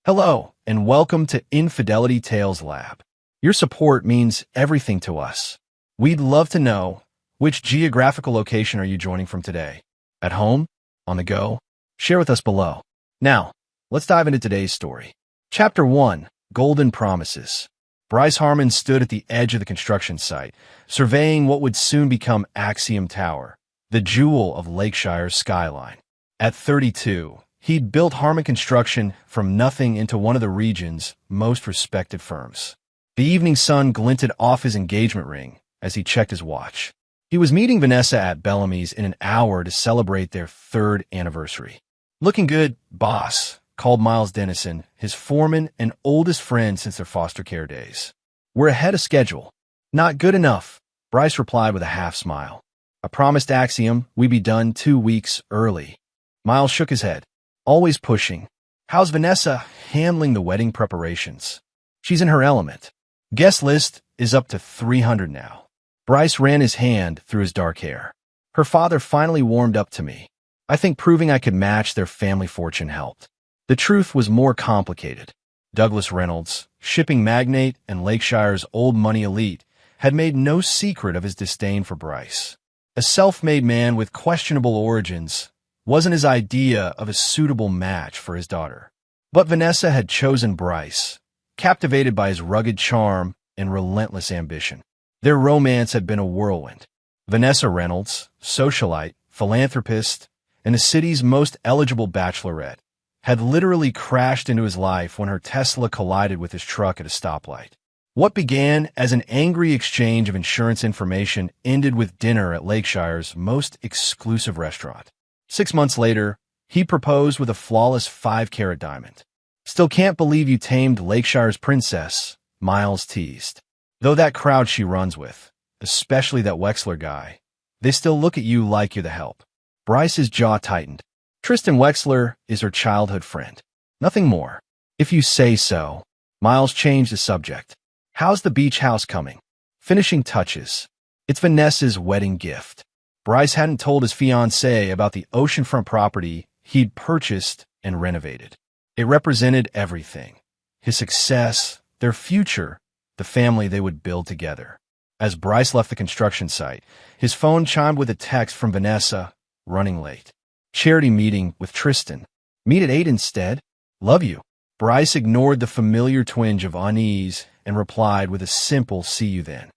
Hello, and welcome to Infidelity Tales Lab. Your support means everything to us. We'd love to know, which geographical location are you joining from today? At home? On the go? Share with us below. Now, let's dive into today's story. Chapter 1, Golden Promises. Bryce Harmon stood at the edge of the construction site, surveying what would soon become Axiom Tower, the jewel of Lakeshire's skyline. At 32, he'd built Harmon Construction from nothing into one of the region's most respected firms. The evening sun glinted off his engagement ring as he checked his watch. He was meeting Vanessa at Bellamy's in an hour to celebrate their 3rd anniversary. "Looking good, boss," called Miles Dennison, his foreman and oldest friend since their foster care days. "We're ahead of schedule." "Not good enough," Bryce replied with a half smile. "I promised Axiom we'd be done 2 weeks early." Miles shook his head. "Always pushing." "How's Vanessa handling the wedding preparations?" "She's in her element. Guest list is up to 300 now." Bryce ran his hand through his dark hair. "Her father finally warmed up to me. I think proving I could match their family fortune helped." The truth was more complicated. Douglas Reynolds, shipping magnate and Lakeshire's old money elite, had made no secret of his disdain for Bryce. A self-made man with questionable origins wasn't his idea of a suitable match for his daughter. But Vanessa had chosen Bryce, captivated by his rugged charm and relentless ambition. Their romance had been a whirlwind. Vanessa Reynolds, socialite, philanthropist, and the city's most eligible bachelorette, had literally crashed into his life when her Tesla collided with his truck at a stoplight. What began as an angry exchange of insurance information ended with dinner at Lakeshire's most exclusive restaurant. 6 months later, he proposed with a flawless 5-carat diamond. "Still can't believe you tamed Lakeshire's princess," Miles teased. "Though that crowd she runs with, especially that Wexler guy, they still look at you like you're the help." Bryce's jaw tightened. "Tristan Wexler is her childhood friend. Nothing more." "If you say so." Miles changed the subject. "How's the beach house coming?" "Finishing touches. It's Vanessa's wedding gift." Bryce hadn't told his fiancée about the oceanfront property he'd purchased and renovated. It represented everything: his success, their future, the family they would build together. As Bryce left the construction site, his phone chimed with a text from Vanessa, running late. "Charity meeting with Tristan. Meet at 8 instead. Love you." Bryce ignored the familiar twinge of unease and replied with a simple "see you then."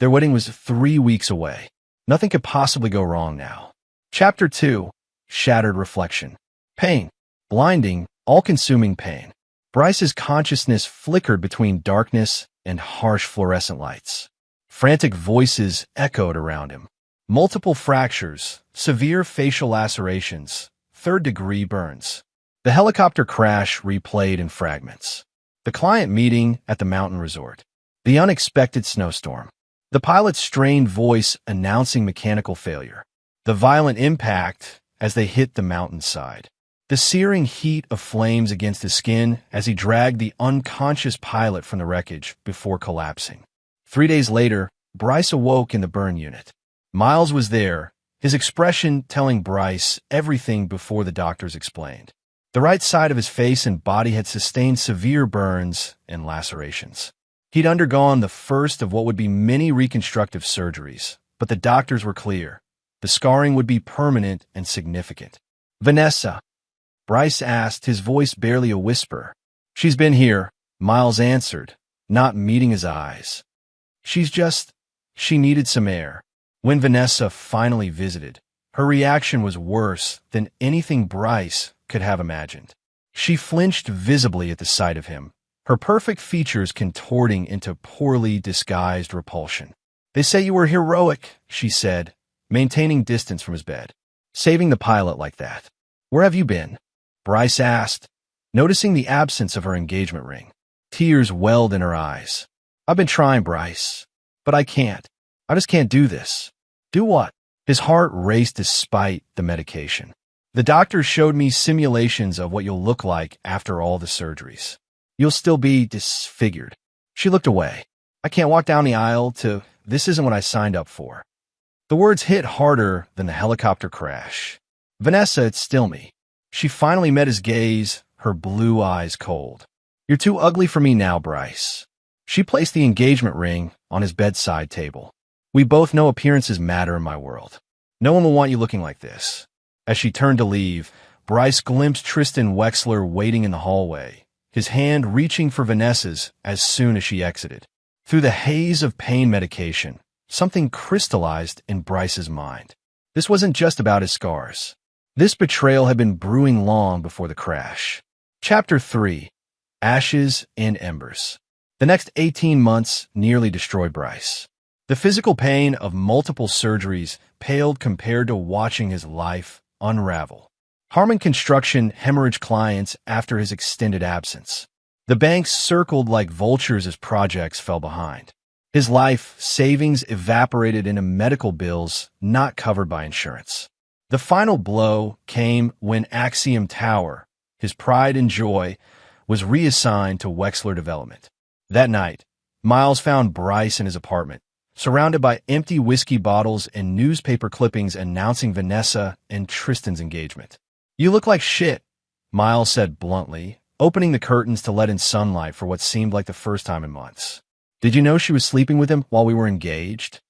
Their wedding was 3 weeks away. Nothing could possibly go wrong now. Chapter 2, Shattered Reflection. Pain. Blinding, all-consuming pain. Bryce's consciousness flickered between darkness and harsh fluorescent lights. Frantic voices echoed around him. Multiple fractures, severe facial lacerations, 3rd-degree burns. The helicopter crash replayed in fragments. The client meeting at the mountain resort. The unexpected snowstorm. The pilot's strained voice announcing mechanical failure. The violent impact as they hit the mountainside. The searing heat of flames against his skin as he dragged the unconscious pilot from the wreckage before collapsing. 3 days later, Bryce awoke in the burn unit. Miles was there, his expression telling Bryce everything before the doctors explained. The right side of his face and body had sustained severe burns and lacerations. He'd undergone the first of what would be many reconstructive surgeries, but the doctors were clear. The scarring would be permanent and significant. "Vanessa?" Bryce asked, his voice barely a whisper. "She's been here," Miles answered, not meeting his eyes. She needed some air." When Vanessa finally visited, her reaction was worse than anything Bryce could have imagined. She flinched visibly at the sight of him, her perfect features contorting into poorly disguised repulsion. "They say you were heroic," she said, maintaining distance from his bed. "Saving the pilot like that. Where have you been?" Bryce asked, noticing the absence of her engagement ring. Tears welled in her eyes. "I've been trying, Bryce, but I can't. I just can't do this." "Do what?" His heart raced despite the medication. "The doctor showed me simulations of what you'll look like after all the surgeries. You'll still be disfigured." She looked away. "I can't walk down the aisle to, this isn't what I signed up for." The words hit harder than the helicopter crash. "Vanessa, it's still me." She finally met his gaze, her blue eyes cold. "You're too ugly for me now, Bryce." She placed the engagement ring on his bedside table. "We both know appearances matter in my world. No one will want you looking like this." As she turned to leave, Bryce glimpsed Tristan Wexler waiting in the hallway, his hand reaching for Vanessa's as soon as she exited. Through the haze of pain medication, something crystallized in Bryce's mind. This wasn't just about his scars. This betrayal had been brewing long before the crash. Chapter 3: Ashes and Embers. The next 18 months nearly destroyed Bryce. The physical pain of multiple surgeries paled compared to watching his life unravel. Harmon Construction hemorrhaged clients after his extended absence. The banks circled like vultures as projects fell behind. His life savings evaporated into medical bills not covered by insurance. The final blow came when Axiom Tower, his pride and joy, was reassigned to Wexler Development. That night, Miles found Bryce in his apartment, surrounded by empty whiskey bottles and newspaper clippings announcing Vanessa and Tristan's engagement. "You look like shit," Miles said bluntly, opening the curtains to let in sunlight for what seemed like the first time in months. "Did you know she was sleeping with him while we were engaged?"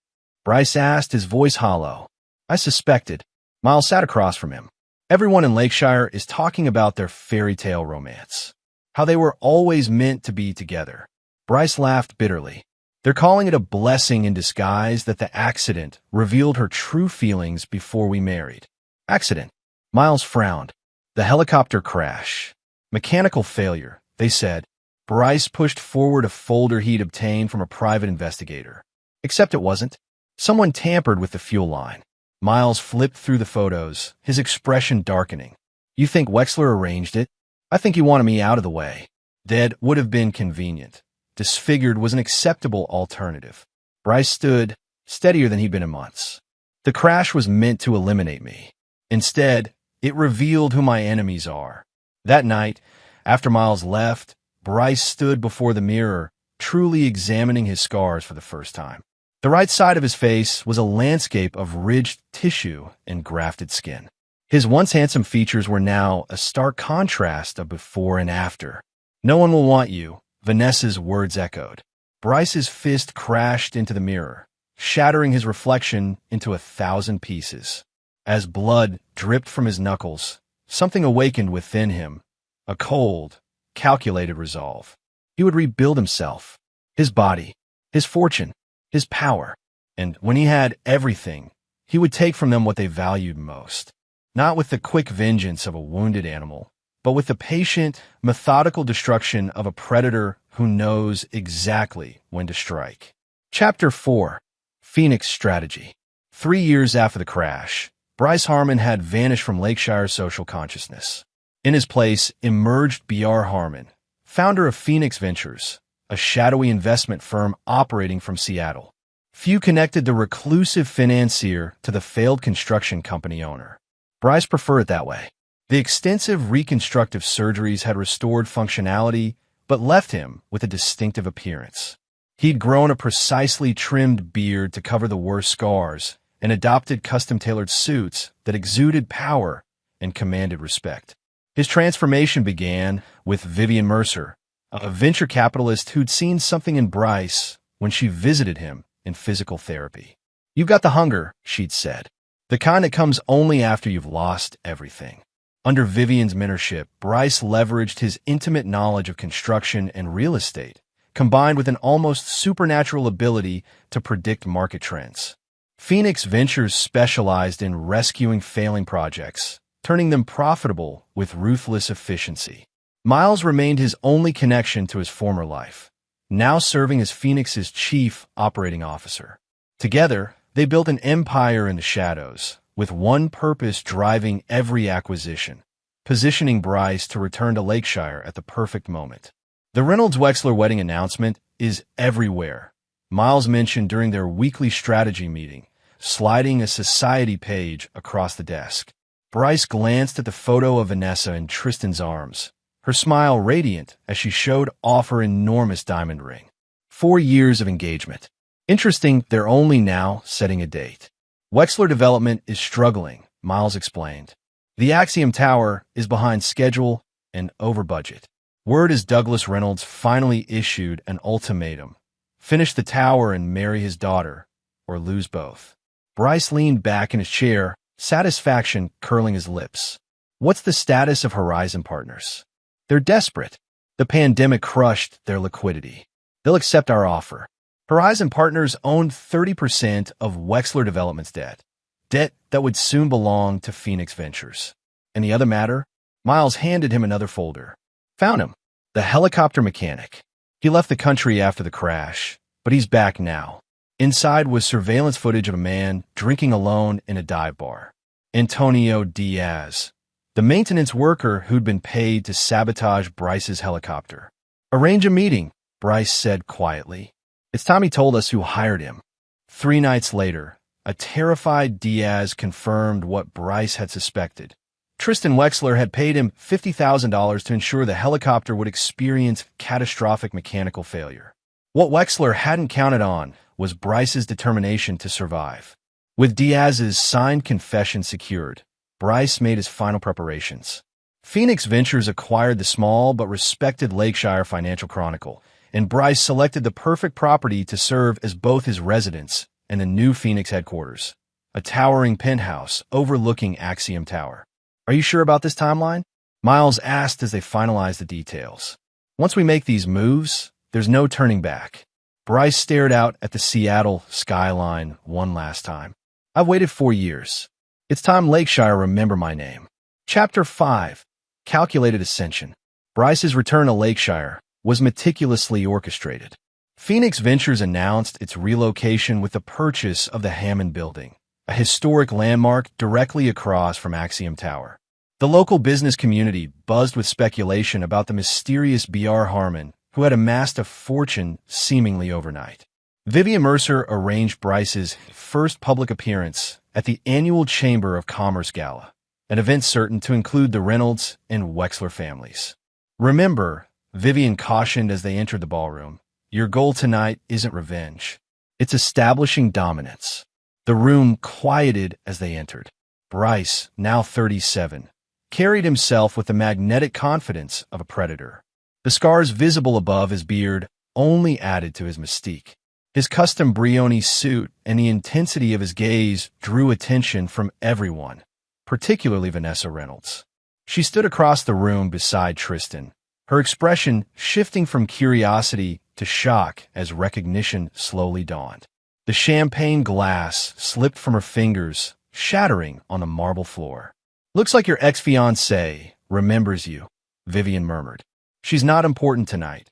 Bryce asked, his voice hollow. "I suspected." Miles sat across from him. "Everyone in Lakeshire is talking about their fairy tale romance. How they were always meant to be together." Bryce laughed bitterly. "They're calling it a blessing in disguise that the accident revealed her true feelings before we married." "Accident?" Miles frowned. "The helicopter crash. Mechanical failure," they said. Bryce pushed forward a folder he'd obtained from a private investigator. Except it wasn't. Someone tampered with the fuel line. Miles flipped through the photos, his expression darkening. "You think Wexler arranged it? I think he wanted me out of the way. Dead would have been convenient. Disfigured was an acceptable alternative." Bryce stood, steadier than he'd been in months. "The crash was meant to eliminate me. Instead, it revealed who my enemies are." That night, after Miles left, Bryce stood before the mirror, truly examining his scars for the first time. The right side of his face was a landscape of ridged tissue and grafted skin. His once handsome features were now a stark contrast of before and after. "No one will want you," Vanessa's words echoed. Bryce's fist crashed into the mirror, shattering his reflection into 1,000 pieces. As blood dripped from his knuckles, something awakened within him, a cold, calculated resolve. He would rebuild himself, his body, his fortune, his power, and when he had everything, he would take from them what they valued most. Not with the quick vengeance of a wounded animal, but with the patient, methodical destruction of a predator who knows exactly when to strike. Chapter 4: Phoenix Strategy. 3 years after the crash, Bryce Harmon had vanished from Lakeshire's social consciousness. In his place emerged B.R. Harmon, founder of Phoenix Ventures, a shadowy investment firm operating from Seattle. Few connected the reclusive financier to the failed construction company owner. Bryce preferred it that way. The extensive reconstructive surgeries had restored functionality, but left him with a distinctive appearance. He'd grown a precisely trimmed beard to cover the worst scars and adopted custom-tailored suits that exuded power and commanded respect. His transformation began with Vivian Mercer, a venture capitalist who'd seen something in Bryce when she visited him in physical therapy. "You've got the hunger," she'd said, "the kind that comes only after you've lost everything." Under Vivian's mentorship, Bryce leveraged his intimate knowledge of construction and real estate, combined with an almost supernatural ability to predict market trends. Phoenix Ventures specialized in rescuing failing projects, turning them profitable with ruthless efficiency. Miles remained his only connection to his former life, now serving as Phoenix's chief operating officer. Together, they built an empire in the shadows, with one purpose driving every acquisition, positioning Bryce to return to Lakeshire at the perfect moment. The Reynolds-Wexler wedding announcement is everywhere. Miles mentioned during their weekly strategy meeting, sliding a society page across the desk. Bryce glanced at the photo of Vanessa in Tristan's arms, her smile radiant as she showed off her enormous diamond ring. 4 years of engagement. Interesting, they're only now setting a date. Wexler Development is struggling, Miles explained. The Axiom Tower is behind schedule, and over budget. Word is Douglas Reynolds finally issued an ultimatum: finish the tower and marry his daughter, or lose both. Bryce leaned back in his chair, satisfaction curling his lips. What's the status of Horizon Partners? They're desperate. The pandemic crushed their liquidity. They'll accept our offer. Horizon Partners owned 30% of Wexler Development's debt that would soon belong to Phoenix Ventures. And the other matter? Miles handed him another folder. Found him. The helicopter mechanic. He left the country after the crash, but he's back now. Inside was surveillance footage of a man drinking alone in a dive bar. Antonio Diaz, the maintenance worker who'd been paid to sabotage Bryce's helicopter. Arrange a meeting, Bryce said quietly. It's time he told us who hired him. 3 nights later, a terrified Diaz confirmed what Bryce had suspected. Tristan Wexler had paid him $50,000 to ensure the helicopter would experience catastrophic mechanical failure. What Wexler hadn't counted on was Bryce's determination to survive. With Diaz's signed confession secured, Bryce made his final preparations. Phoenix Ventures acquired the small but respected Lakeshire Financial Chronicle, and Bryce selected the perfect property to serve as both his residence and the new Phoenix headquarters, a towering penthouse overlooking Axiom Tower. Are you sure about this timeline? Miles asked as they finalized the details. Once we make these moves, there's no turning back. Bryce stared out at the Seattle skyline one last time. I've waited 4 years. It's time Lakeshire remember my name. Chapter 5. Calculated Ascension. Bryce's return to Lakeshire was meticulously orchestrated. Phoenix Ventures announced its relocation with the purchase of the Hammond Building, a historic landmark directly across from Axiom Tower. The local business community buzzed with speculation about the mysterious B.R. Harmon, who had amassed a fortune seemingly overnight. Vivian Mercer arranged Bryce's first public appearance at the annual Chamber of Commerce Gala, an event certain to include the Reynolds and Wexler families. Remember, Vivian cautioned as they entered the ballroom, your goal tonight isn't revenge. It's establishing dominance. The room quieted as they entered. Bryce, now 37, carried himself with the magnetic confidence of a predator. The scars visible above his beard only added to his mystique. His custom Brioni suit and the intensity of his gaze drew attention from everyone, particularly Vanessa Reynolds. She stood across the room beside Tristan, her expression shifting from curiosity to shock as recognition slowly dawned. The champagne glass slipped from her fingers, shattering on the marble floor. Looks like your ex-fiancée remembers you, Vivian murmured. She's not important tonight,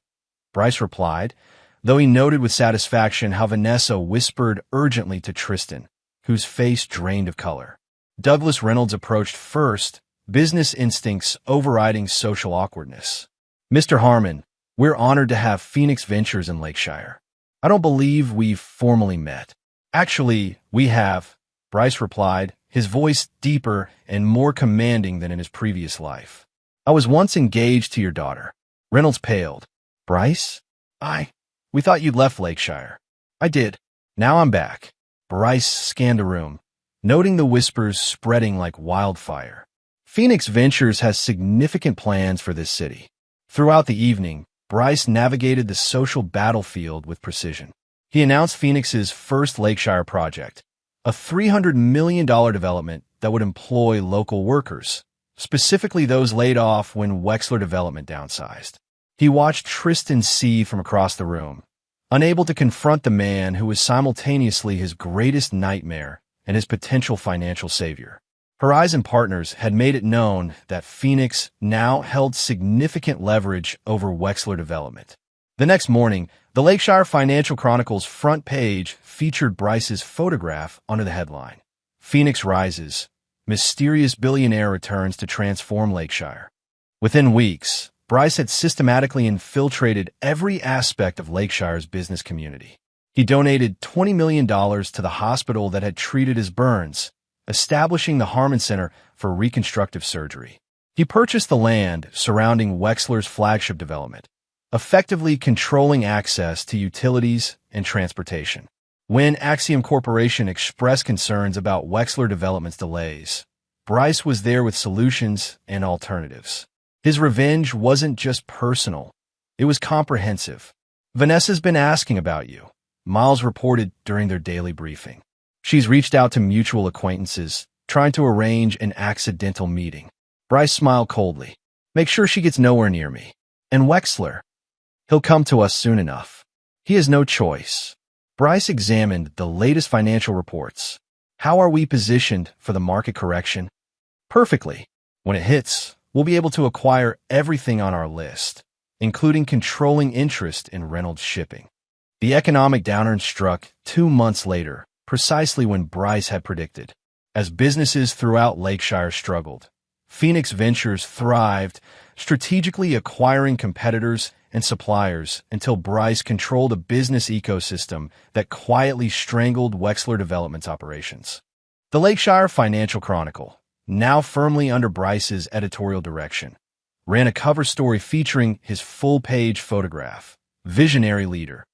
Bryce replied, though he noted with satisfaction how Vanessa whispered urgently to Tristan, whose face drained of color. Douglas Reynolds approached first, business instincts overriding social awkwardness. Mr. Harmon, we're honored to have Phoenix Ventures in Lakeshire. I don't believe we've formally met. Actually, we have, Bryce replied, his voice deeper and more commanding than in his previous life. I was once engaged to your daughter. Reynolds paled. Bryce? We thought you'd left Lakeshire. I did. Now I'm back. Bryce scanned the room, noting the whispers spreading like wildfire. Phoenix Ventures has significant plans for this city. Throughout the evening, Bryce navigated the social battlefield with precision. He announced Phoenix's first Lakeshire project, a $300 million development that would employ local workers, specifically those laid off when Wexler Development downsized. He watched Tristan seethe from across the room, unable to confront the man who was simultaneously his greatest nightmare and his potential financial savior. Horizon Partners had made it known that Phoenix now held significant leverage over Wexler Development. The next morning, the Lakeshire Financial Chronicle's front page featured Bryce's photograph under the headline, Phoenix Rises, Mysterious Billionaire Returns to Transform Lakeshire. Within weeks, Bryce had systematically infiltrated every aspect of Lakeshire's business community. He donated $20 million to the hospital that had treated his burns, establishing the Harmon Center for Reconstructive Surgery. He purchased the land surrounding Wexler's flagship development, effectively controlling access to utilities and transportation. When Axiom Corporation expressed concerns about Wexler Development's delays, Bryce was there with solutions and alternatives. His revenge wasn't just personal, it was comprehensive. "Vanessa's been asking about you," Miles reported during their daily briefing. "She's reached out to mutual acquaintances, trying to arrange an accidental meeting." Bryce smiled coldly. "Make sure she gets nowhere near me. And Wexler, he'll come to us soon enough. He has no choice." Bryce examined the latest financial reports. "How are we positioned for the market correction?" "Perfectly. When it hits, we'll be able to acquire everything on our list, including controlling interest in Reynolds Shipping." The economic downturn struck 2 months later, precisely when Bryce had predicted. As businesses throughout Lakeshire struggled, Phoenix Ventures thrived, strategically acquiring competitors and suppliers until Bryce controlled a business ecosystem that quietly strangled Wexler Development's operations. The Lakeshire Financial Chronicle, now firmly under Bryce's editorial direction, ran a cover story featuring his full-page photograph, "Visionary Leader: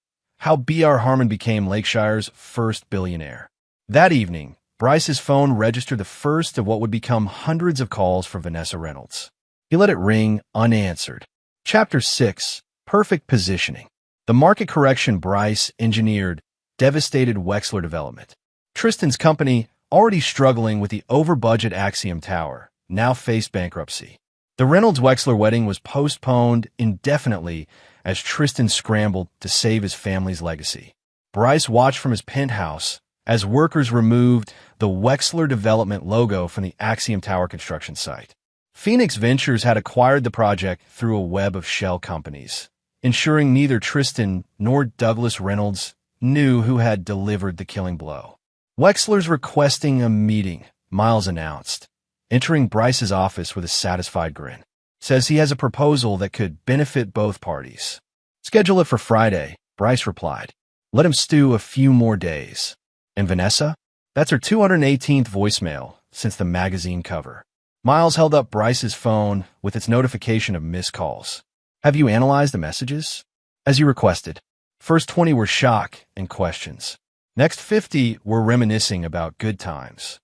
How B.R. Harmon Became Lakeshire's First Billionaire." That evening, Bryce's phone registered the first of what would become hundreds of calls from Vanessa Reynolds. He let it ring unanswered. Chapter 6: Perfect Positioning. The market correction Bryce engineered devastated Wexler Development. Tristan's company, already struggling with the over-budget Axiom Tower, now faced bankruptcy. The Reynolds-Wexler wedding was postponed indefinitely as Tristan scrambled to save his family's legacy. Bryce watched from his penthouse as workers removed the Wexler Development logo from the Axiom Tower construction site. Phoenix Ventures had acquired the project through a web of shell companies, ensuring neither Tristan nor Douglas Reynolds knew who had delivered the killing blow. "Wexler's requesting a meeting," Miles announced, entering Bryce's office with a satisfied grin. "Says he has a proposal that could benefit both parties." "Schedule it for Friday," Bryce replied. "Let him stew a few more days." "And Vanessa?" "That's her 218th voicemail since the magazine cover." Miles held up Bryce's phone with its notification of missed calls. "Have you analyzed the messages?" "As you requested. First 20 were shock and questions. Next 50 were reminiscing about good times.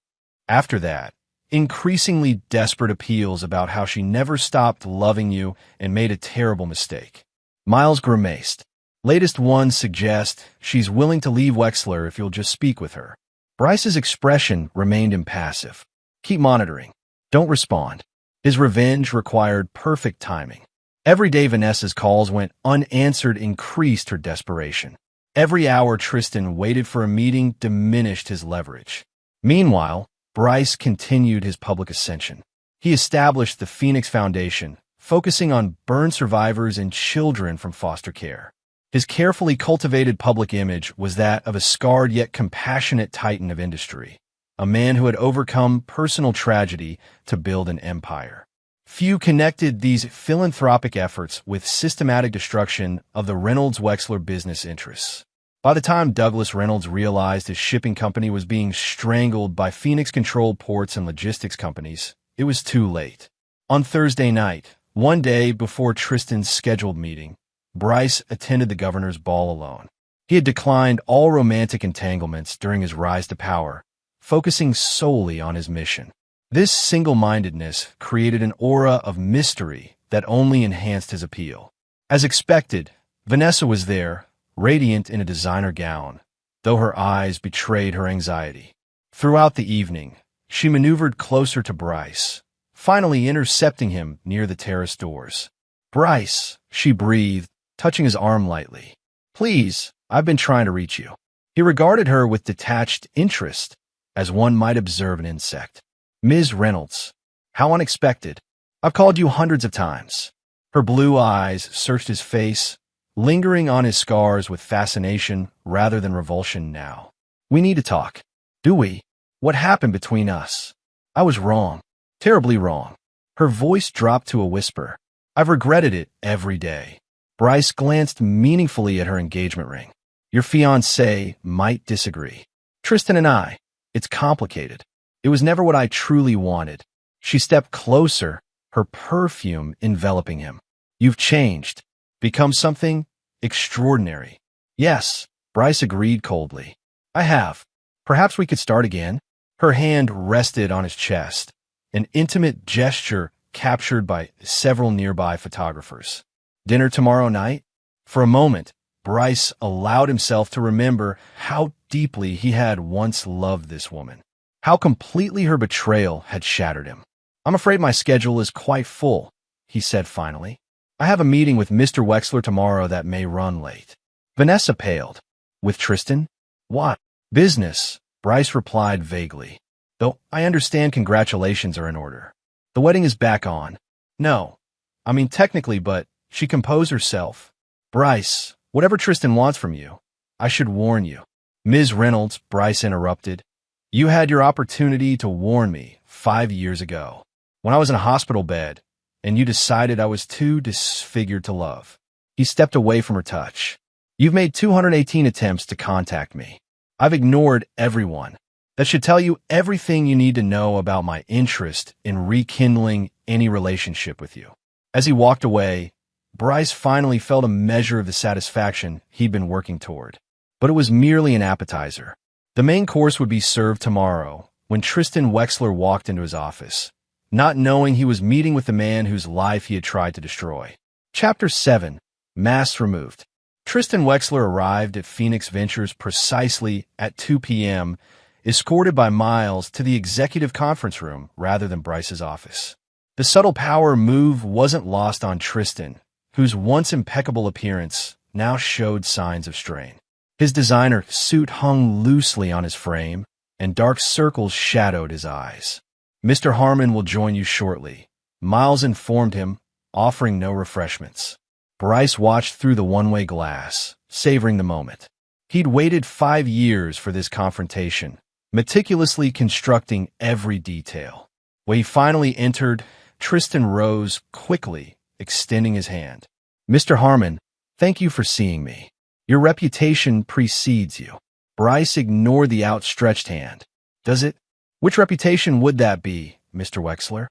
After that, increasingly desperate appeals about how she never stopped loving you and made a terrible mistake." Miles grimaced. "Latest ones suggest she's willing to leave Wexler if you'll just speak with her." Bryce's expression remained impassive. "Keep monitoring. Don't respond." His revenge required perfect timing. Every day Vanessa's calls went unanswered increased her desperation. Every hour Tristan waited for a meeting diminished his leverage. Meanwhile, Bryce continued his public ascension. He established the Phoenix Foundation, focusing on burn survivors and children from foster care. His carefully cultivated public image was that of a scarred yet compassionate titan of industry, a man who had overcome personal tragedy to build an empire. Few connected these philanthropic efforts with systematic destruction of the Reynolds-Wexler business interests. By the time Douglas Reynolds realized his shipping company was being strangled by Phoenix-controlled ports and logistics companies, it was too late. On Thursday night, one day before Tristan's scheduled meeting, Bryce attended the governor's ball alone. He had declined all romantic entanglements during his rise to power, focusing solely on his mission. This single-mindedness created an aura of mystery that only enhanced his appeal. As expected, Vanessa was there, radiant in a designer gown, though her eyes betrayed her anxiety. Throughout the evening, she maneuvered closer to Bryce, finally intercepting him near the terrace doors. "Bryce," she breathed, touching his arm lightly. "Please, I've been trying to reach you." He regarded her with detached interest, as one might observe an insect. "Ms. Reynolds, how unexpected. I've called you hundreds of times." Her blue eyes searched his face, lingering on his scars with fascination rather than revulsion now. "We need to talk." "Do we? What happened between us?" "I was wrong. Terribly wrong." Her voice dropped to a whisper. "I've regretted it every day." Bryce glanced meaningfully at her engagement ring. "Your fiancé might disagree. Tristan and I, it's complicated. It was never what I truly wanted." She stepped closer, her perfume enveloping him. "You've changed. Become something extraordinary." "Yes," Bryce agreed coldly. "I have. Perhaps we could start again." Her hand rested on his chest, an intimate gesture captured by several nearby photographers. Dinner tomorrow night? For a moment, Bryce allowed himself to remember how deeply he had once loved this woman, how completely her betrayal had shattered him. "I'm afraid my schedule is quite full," he said finally. "I have a meeting with Mr. Wexler tomorrow that may run late." Vanessa paled. "With Tristan?" "What?" "Business," Bryce replied vaguely. "Though I understand congratulations are in order. The wedding is back on." "No. I mean technically, but she composed herself." "Bryce, whatever Tristan wants from you, I should warn you." "Ms. Reynolds," Bryce interrupted, "you had your opportunity to warn me 5 years ago, when I was in a hospital bed, and you decided I was too disfigured to love." He stepped away from her touch. "You've made 218 attempts to contact me. I've ignored everyone. That should tell you everything you need to know about my interest in rekindling any relationship with you." As he walked away, Bryce finally felt a measure of the satisfaction he'd been working toward. But it was merely an appetizer. The main course would be served tomorrow when Tristan Wexler walked into his office, not knowing he was meeting with the man whose life he had tried to destroy. Chapter 7. Masks Removed. Tristan Wexler arrived at Phoenix Ventures precisely at 2 p.m., escorted by Miles to the executive conference room rather than Bryce's office. The subtle power move wasn't lost on Tristan, whose once impeccable appearance now showed signs of strain. His designer suit hung loosely on his frame, and dark circles shadowed his eyes. "Mr. Harmon will join you shortly," Miles informed him, offering no refreshments. Bryce watched through the one-way glass, savoring the moment. He'd waited 5 years for this confrontation, meticulously constructing every detail. When he finally entered, Tristan rose quickly, extending his hand. "Mr. Harmon, thank you for seeing me. Your reputation precedes you." Bryce ignored the outstretched hand. "Does it? Which reputation would that be, Mr. Wexler?"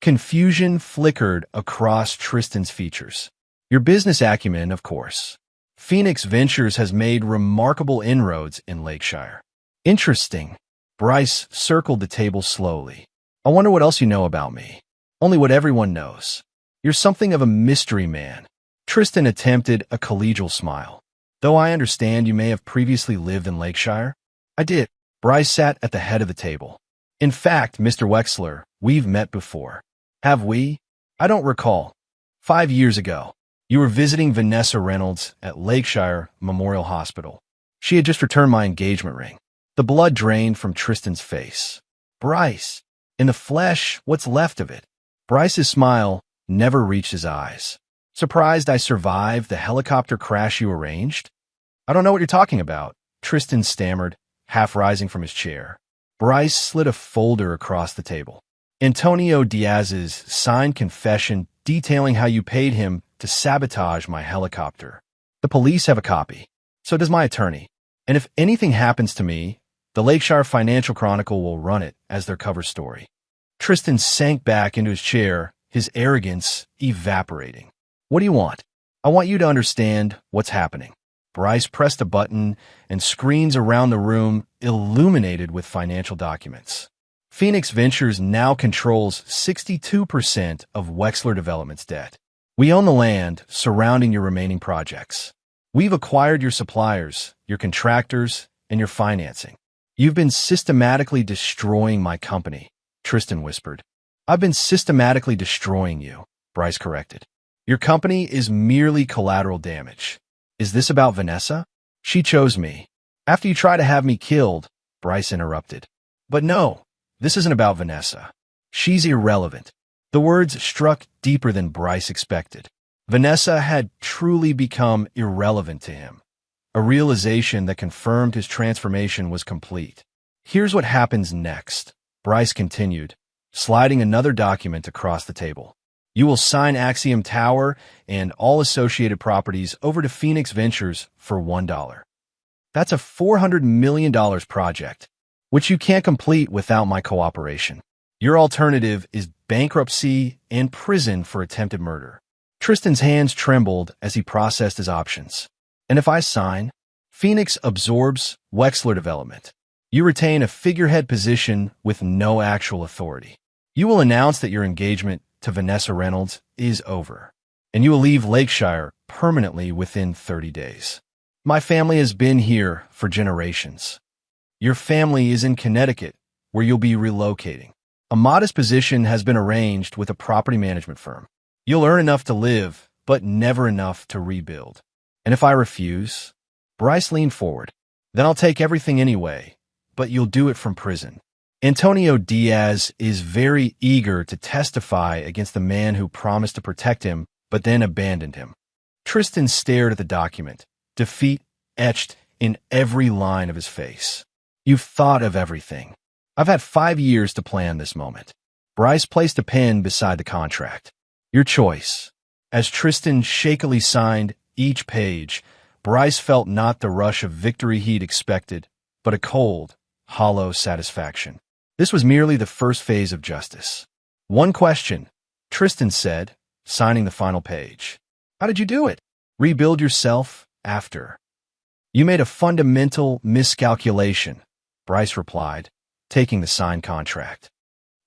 Confusion flickered across Tristan's features. "Your business acumen, of course. Phoenix Ventures has made remarkable inroads in Lakeshire." "Interesting." Bryce circled the table slowly. "I wonder what else you know about me." "Only what everyone knows. You're something of a mystery man." Tristan attempted a collegial smile. "Though I understand you may have previously lived in Lakeshire." "I did." Bryce sat at the head of the table. "In fact, Mr. Wexler, we've met before." "Have we?" "I don't recall." 5 years ago. You were visiting Vanessa Reynolds at Lakeshire Memorial Hospital. She had just returned my engagement ring." The blood drained from Tristan's face. "Bryce, in the flesh, what's left of it?" Bryce's smile never reached his eyes. "Surprised I survived the helicopter crash you arranged?" "I don't know what you're talking about," Tristan stammered, half rising from his chair. Bryce slid a folder across the table. "Antonio Diaz's signed confession detailing how you paid him to sabotage my helicopter. The police have a copy. So does my attorney. And if anything happens to me, the Lakeshire Financial Chronicle will run it as their cover story." Tristan sank back into his chair, his arrogance evaporating. "What do you want?" "I want you to understand what's happening." Bryce pressed a button, and screens around the room illuminated with financial documents. Phoenix Ventures now controls 62% of Wexler Development's debt. We own the land surrounding your remaining projects. We've acquired your suppliers, your contractors, and your financing. "You've been systematically destroying my company," Tristan whispered. "I've been systematically destroying you," Bryce corrected. "Your company is merely collateral damage." "Is this about Vanessa?" "She chose me." "After you try to have me killed," Bryce interrupted. "But no, this isn't about Vanessa. She's irrelevant." The words struck deeper than Bryce expected. Vanessa had truly become irrelevant to him, a realization that confirmed his transformation was complete. "Here's what happens next," Bryce continued, sliding another document across the table. "You will sign Axiom Tower and all associated properties over to Phoenix Ventures for $1. That's a $400 million project, which you can't complete without my cooperation. Your alternative is bankruptcy and prison for attempted murder." Tristan's hands trembled as he processed his options. "And if I sign?" "Phoenix absorbs Wexler Development. You retain a figurehead position with no actual authority. You will announce that your engagement to Vanessa Reynolds is over, and you will leave Lakeshire permanently within 30 days. My family has been here for generations. Your family is in Connecticut, where you'll be relocating. A modest position has been arranged with a property management firm. You'll earn enough to live, but never enough to rebuild. And if I refuse? Bryce leaned forward. Then I'll take everything anyway, but you'll do it from prison. Antonio Diaz is very eager to testify against the man who promised to protect him, but then abandoned him. Tristan stared at the document, defeat etched in every line of his face. You've thought of everything. I've had 5 years to plan this moment. Bryce placed a pen beside the contract. Your choice. As Tristan shakily signed each page, Bryce felt not the rush of victory he'd expected, but a cold, hollow satisfaction. This was merely the first phase of justice. One question, Tristan said, signing the final page. How did you do it? Rebuild yourself after. You made a fundamental miscalculation, Bryce replied, taking the signed contract.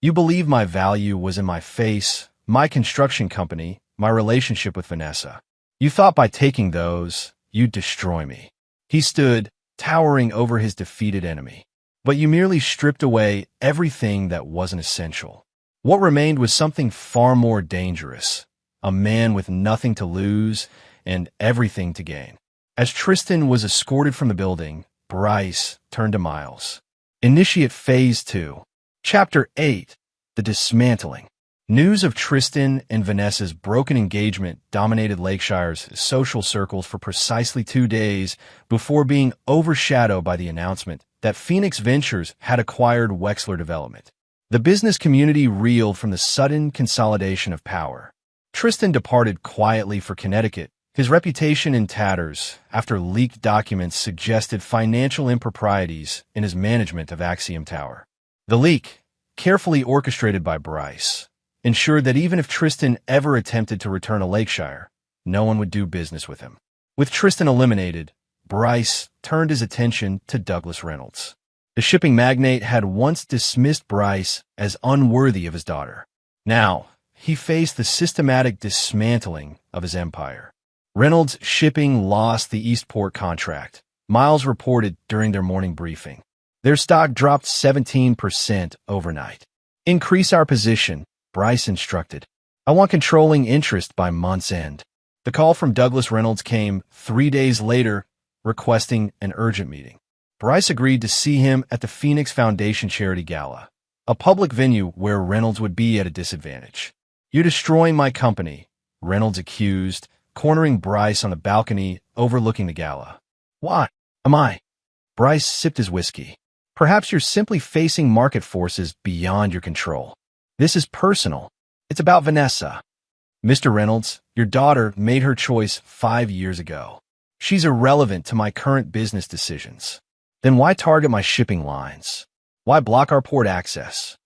You believe my value was in my face, my construction company, my relationship with Vanessa. You thought by taking those, you'd destroy me. He stood, towering over his defeated enemy. But you merely stripped away everything that wasn't essential. What remained was something far more dangerous, a man with nothing to lose and everything to gain. As Tristan was escorted from the building, Bryce turned to Miles. Initiate Phase 2. Chapter 8. The Dismantling. News of Tristan and Vanessa's broken engagement dominated Lakeshire's social circles for precisely 2 days before being overshadowed by the announcement that Phoenix Ventures had acquired Wexler Development. The business community reeled from the sudden consolidation of power. Tristan departed quietly for Connecticut, his reputation in tatters after leaked documents suggested financial improprieties in his management of Axiom Tower. The leak, carefully orchestrated by Bryce, ensured that even if Tristan ever attempted to return to Lakeshire, no one would do business with him. With Tristan eliminated, Bryce turned his attention to Douglas Reynolds. The shipping magnate had once dismissed Bryce as unworthy of his daughter. Now, he faced the systematic dismantling of his empire. Reynolds Shipping lost the Eastport contract, Miles reported during their morning briefing. Their stock dropped 17% overnight. Increase our position, Bryce instructed. I want controlling interest by month's end. The call from Douglas Reynolds came 3 days later, requesting an urgent meeting. Bryce agreed to see him at the Phoenix Foundation Charity Gala, a public venue where Reynolds would be at a disadvantage. You're destroying my company, Reynolds accused, cornering Bryce on the balcony overlooking the gala. Why? Am I? Bryce sipped his whiskey. Perhaps you're simply facing market forces beyond your control. This is personal. It's about Vanessa. Mr. Reynolds, your daughter made her choice 5 years ago. She's irrelevant to my current business decisions. Then why target my shipping lines? Why block our port access?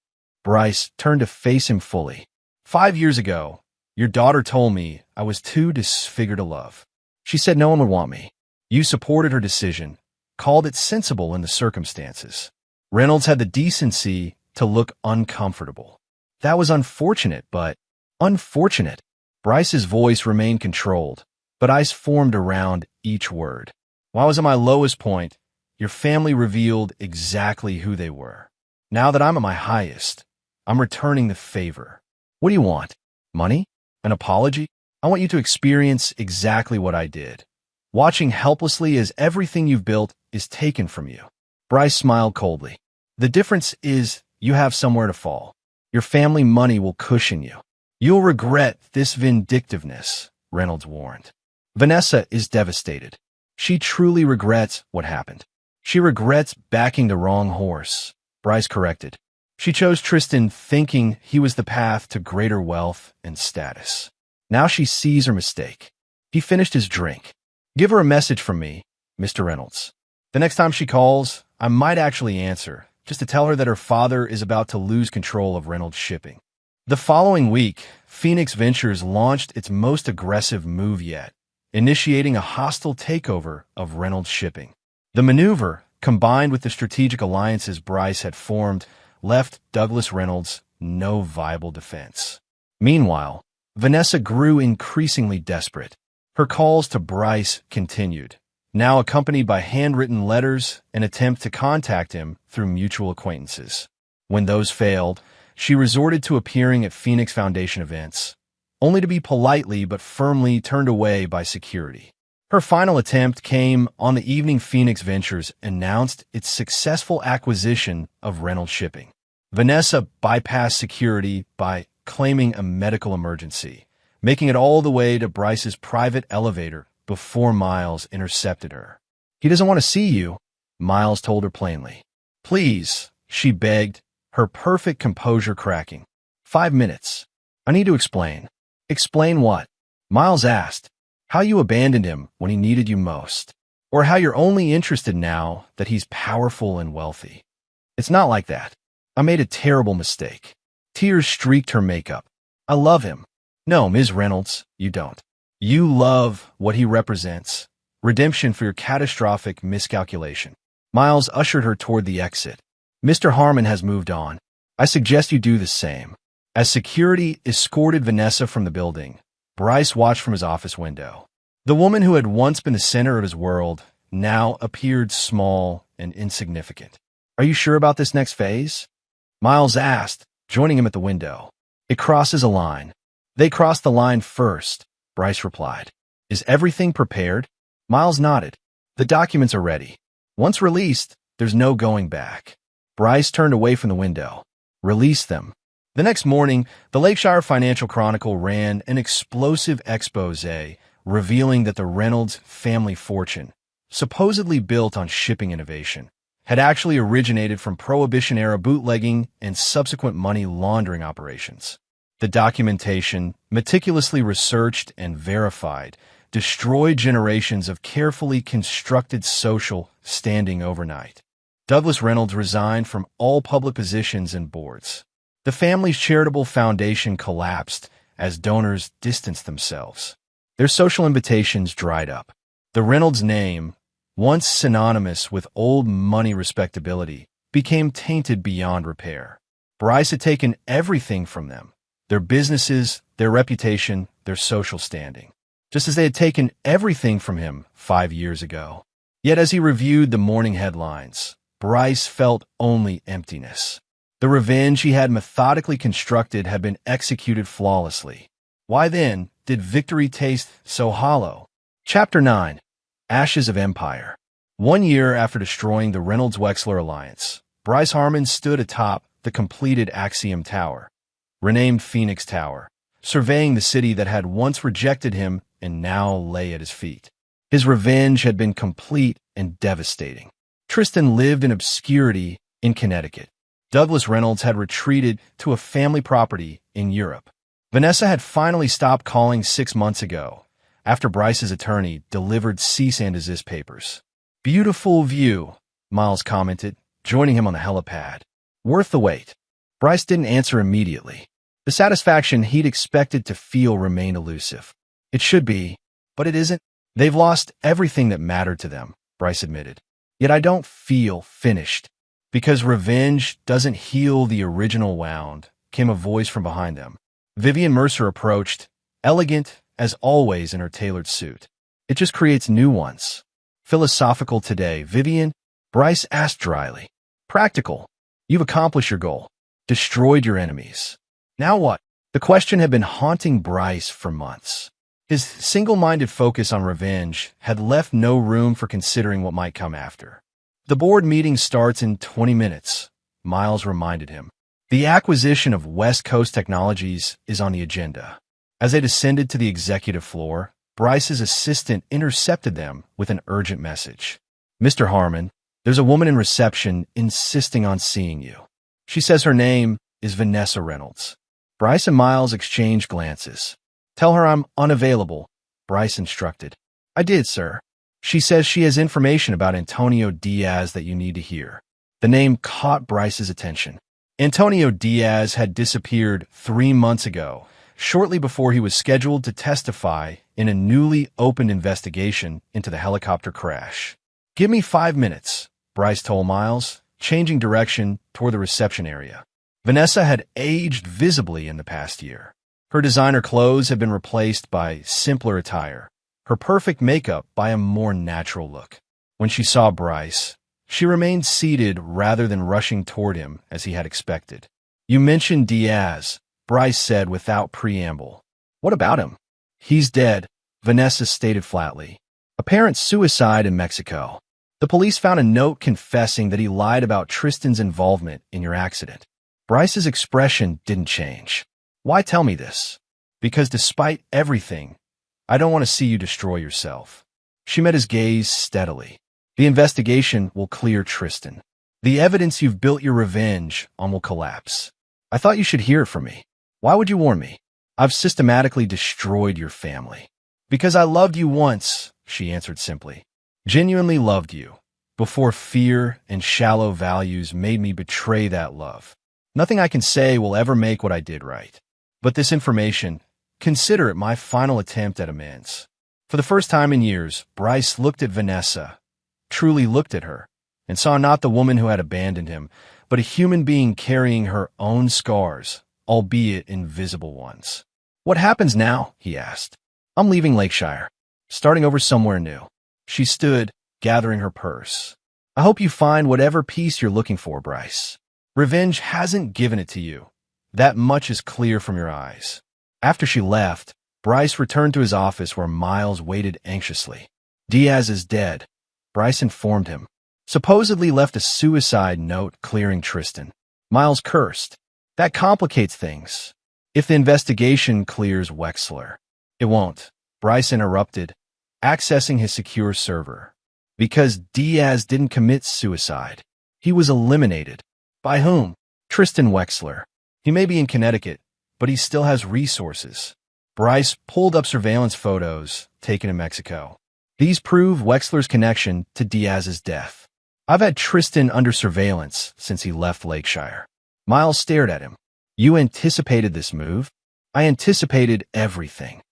Bryce turned to face him fully. 5 years ago, your daughter told me I was too disfigured to love. She said no one would want me. You supported her decision, called it sensible in the circumstances. Reynolds had the decency to look uncomfortable. That was unfortunate, but unfortunate. Bryce's voice remained controlled, but eyes formed around each word. While I was at my lowest point, your family revealed exactly who they were. Now that I'm at my highest, I'm returning the favor. What do you want? Money? An apology? I want you to experience exactly what I did. Watching helplessly as everything you've built is taken from you. Bryce smiled coldly. The difference is you have somewhere to fall. Your family money will cushion you. You'll regret this vindictiveness, Reynolds warned. Vanessa is devastated. She truly regrets what happened. She regrets backing the wrong horse, Bryce corrected. She chose Tristan thinking he was the path to greater wealth and status. Now she sees her mistake. He finished his drink. Give her a message from me, Mr. Reynolds. The next time she calls, I might actually answer, just to tell her that her father is about to lose control of Reynolds Shipping. The following week, Phoenix Ventures launched its most aggressive move yet, initiating a hostile takeover of Reynolds Shipping. The maneuver, combined with the strategic alliances Bryce had formed, left Douglas Reynolds no viable defense. Meanwhile, Vanessa grew increasingly desperate. Her calls to Bryce continued, now accompanied by handwritten letters and attempts to contact him through mutual acquaintances. When those failed, she resorted to appearing at Phoenix Foundation events, only to be politely but firmly turned away by security. Her final attempt came on the evening Phoenix Ventures announced its successful acquisition of Reynolds Shipping. Vanessa bypassed security by claiming a medical emergency, making it all the way to Bryce's private elevator before Miles intercepted her. "He doesn't want to see you," Miles told her plainly. "Please," she begged, her perfect composure cracking. "5 minutes. I need to explain." "Explain what?" Miles asked. "How you abandoned him when he needed you most. Or how you're only interested now that he's powerful and wealthy." "It's not like that. I made a terrible mistake." Tears streaked her makeup. "I love him." "No, Ms. Reynolds, you don't. You love what he represents. Redemption for your catastrophic miscalculation." Miles ushered her toward the exit. "Mr. Harmon has moved on. I suggest you do the same." As security escorted Vanessa from the building, Bryce watched from his office window. The woman who had once been the center of his world now appeared small and insignificant. "Are you sure about this next phase?" Miles asked, joining him at the window. "It crosses a line." "They crossed the line first," Bryce replied. "Is everything prepared?" Miles nodded. "The documents are ready. Once released, there's no going back." Bryce turned away from the window. "Release them." The next morning, the Lakeshire Financial Chronicle ran an explosive expose revealing that the Reynolds family fortune, supposedly built on shipping innovation, had actually originated from Prohibition-era bootlegging and subsequent money laundering operations. The documentation, meticulously researched and verified, destroyed generations of carefully constructed social standing overnight. Douglas Reynolds resigned from all public positions and boards. The family's charitable foundation collapsed as donors distanced themselves. Their social invitations dried up. The Reynolds name, once synonymous with old money respectability, became tainted beyond repair. Bryce had taken everything from them: their businesses, their reputation, their social standing, just as they had taken everything from him 5 years ago. Yet as he reviewed the morning headlines, Bryce felt only emptiness. The revenge he had methodically constructed had been executed flawlessly. Why then did victory taste so hollow? Chapter 9. Ashes of Empire. 1 year after destroying the Reynolds-Wexler alliance, Bryce Harmon stood atop the completed Axiom Tower, renamed Phoenix Tower, surveying the city that had once rejected him and now lay at his feet. His revenge had been complete and devastating. Tristan lived in obscurity in Connecticut. Douglas Reynolds had retreated to a family property in Europe. Vanessa had finally stopped calling 6 months ago, after Bryce's attorney delivered cease and desist papers. "Beautiful view," Miles commented, joining him on the helipad. "Worth the wait." Bryce didn't answer immediately. The satisfaction he'd expected to feel remained elusive. "It should be, but it isn't. They've lost everything that mattered to them," Bryce admitted. "Yet I don't feel finished." "Because revenge doesn't heal the original wound," came a voice from behind them. Vivian Mercer approached, elegant as always in her tailored suit. "It just creates new ones." "Philosophical today, Vivian?" Bryce asked dryly. "Practical. You've accomplished your goal. Destroyed your enemies. Now what?" The question had been haunting Bryce for months. His single-minded focus on revenge had left no room for considering what might come after. "The board meeting starts in 20 minutes, Miles reminded him. "The acquisition of West Coast Technologies is on the agenda." As they descended to the executive floor, Bryce's assistant intercepted them with an urgent message. "Mr. Harmon, there's a woman in reception insisting on seeing you. She says her name is Vanessa Reynolds." Bryce and Miles exchanged glances. "Tell her I'm unavailable," Bryce instructed. "I did, sir. She says she has information about Antonio Diaz that you need to hear." The name caught Bryce's attention. Antonio Diaz had disappeared 3 months ago, shortly before he was scheduled to testify in a newly opened investigation into the helicopter crash. "Give me 5 minutes," Bryce told Miles, changing direction toward the reception area. Vanessa had aged visibly in the past year. Her designer clothes had been replaced by simpler attire, her perfect makeup by a more natural look. When she saw Bryce, she remained seated rather than rushing toward him as he had expected. "You mentioned Diaz," Bryce said without preamble. "What about him?" "He's dead," Vanessa stated flatly. "Apparent suicide in Mexico. The police found a note confessing that he lied about Tristan's involvement in your accident." Bryce's expression didn't change. "Why tell me this?" "Because despite everything, I don't want to see you destroy yourself." She met his gaze steadily. "The investigation will clear Tristan. The evidence you've built your revenge on will collapse. I thought you should hear it from me. Why would you warn me? I've systematically destroyed your family." "Because I loved you once," she answered simply. "Genuinely loved you, before fear and shallow values made me betray that love. Nothing I can say will ever make what I did right. But this information, consider it my final attempt at amends." For the first time in years, Bryce looked at Vanessa, truly looked at her, and saw not the woman who had abandoned him, but a human being carrying her own scars, albeit invisible ones. "What happens now?" he asked. "I'm leaving Lakeshire, starting over somewhere new." She stood, gathering her purse. "I hope you find whatever peace you're looking for, Bryce. Revenge hasn't given it to you. That much is clear from your eyes." After she left, Bryce returned to his office where Miles waited anxiously. "Diaz is dead," Bryce informed him. "Supposedly left a suicide note clearing Tristan." Miles cursed. "That complicates things. If the investigation clears Wexler." "It won't," Bryce interrupted, accessing his secure server. "Because Diaz didn't commit suicide. He was eliminated." "By whom?" "Tristan Wexler. He may be in Connecticut, but he still has resources." Bryce pulled up surveillance photos taken in Mexico. "These prove Wexler's connection to Diaz's death. I've had Tristan under surveillance since he left Lakeshire." Miles stared at him. "You anticipated this move?" "I anticipated everything."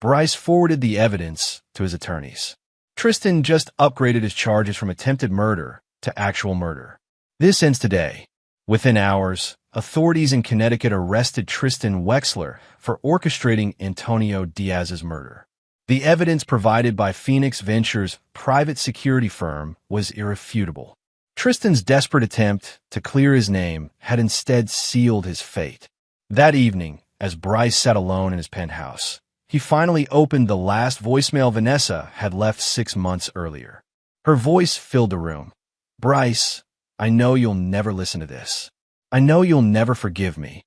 Bryce forwarded the evidence to his attorneys. Tristan just upgraded his charges from attempted murder to actual murder. This ends today. Within hours, authorities in Connecticut arrested Tristan Wexler for orchestrating Antonio Diaz's murder. The evidence provided by Phoenix Ventures' private security firm was irrefutable. Tristan's desperate attempt to clear his name had instead sealed his fate. That evening, as Bryce sat alone in his penthouse, he finally opened the last voicemail Vanessa had left 6 months earlier. Her voice filled the room. "Bryce, I know you'll never listen to this. I know you'll never forgive me,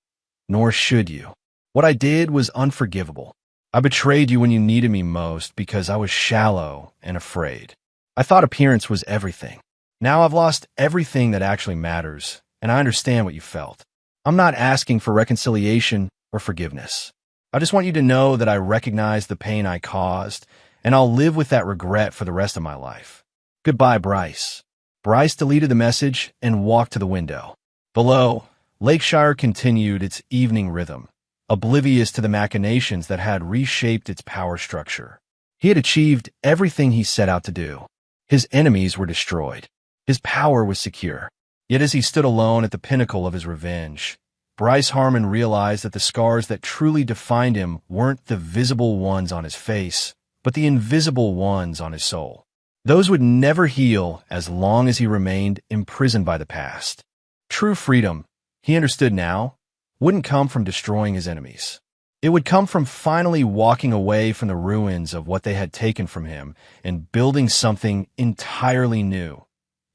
nor should you. What I did was unforgivable. I betrayed you when you needed me most because I was shallow and afraid. I thought appearance was everything. Now I've lost everything that actually matters, and I understand what you felt. I'm not asking for reconciliation or forgiveness. I just want you to know that I recognize the pain I caused, and I'll live with that regret for the rest of my life. Goodbye, Bryce." Bryce deleted the message and walked to the window. Below, Lakeshire continued its evening rhythm, oblivious to the machinations that had reshaped its power structure. He had achieved everything he set out to do. His enemies were destroyed. His power was secure. Yet as he stood alone at the pinnacle of his revenge, Bryce Harmon realized that the scars that truly defined him weren't the visible ones on his face, but the invisible ones on his soul. Those would never heal as long as he remained imprisoned by the past. True freedom, he understood now, wouldn't come from destroying his enemies. It would come from finally walking away from the ruins of what they had taken from him and building something entirely new,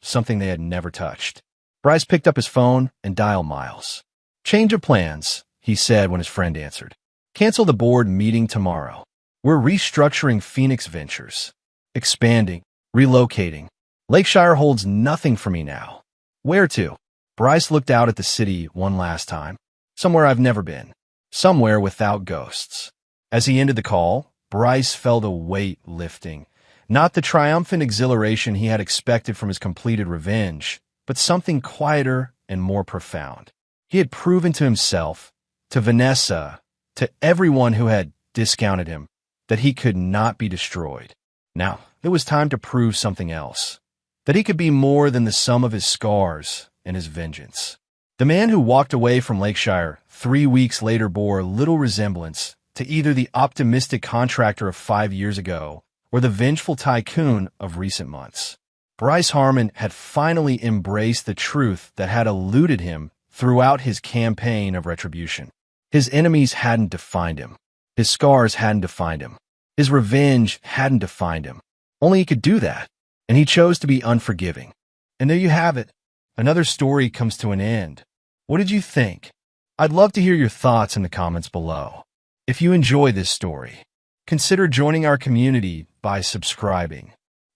something they had never touched. Bryce picked up his phone and dialed Miles. "Change of plans," he said when his friend answered. "Cancel the board meeting tomorrow. We're restructuring Phoenix Ventures, expanding, relocating. Lakeshire holds nothing for me now." "Where to?" Bryce looked out at the city one last time. "Somewhere I've never been. Somewhere without ghosts." As he ended the call, Bryce felt a weight lifting. Not the triumphant exhilaration he had expected from his completed revenge, but something quieter and more profound. He had proven to himself, to Vanessa, to everyone who had discounted him, that he could not be destroyed. Now, it was time to prove something else, that he could be more than the sum of his scars and his vengeance. The man who walked away from Lakeshire 3 weeks later bore little resemblance to either the optimistic contractor of 5 years ago or the vengeful tycoon of recent months. Bryce Harmon had finally embraced the truth that had eluded him throughout his campaign of retribution. His enemies hadn't defined him. His scars hadn't defined him. His revenge hadn't defined him. Only he could do that, and he chose to be unforgiving. And there you have it. Another story comes to an end. What did you think? I'd love to hear your thoughts in the comments below. If you enjoy this story, consider joining our community by subscribing.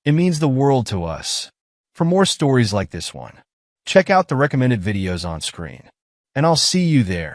It means the world to us. For more stories like this one, check out the recommended videos on screen, and I'll see you there.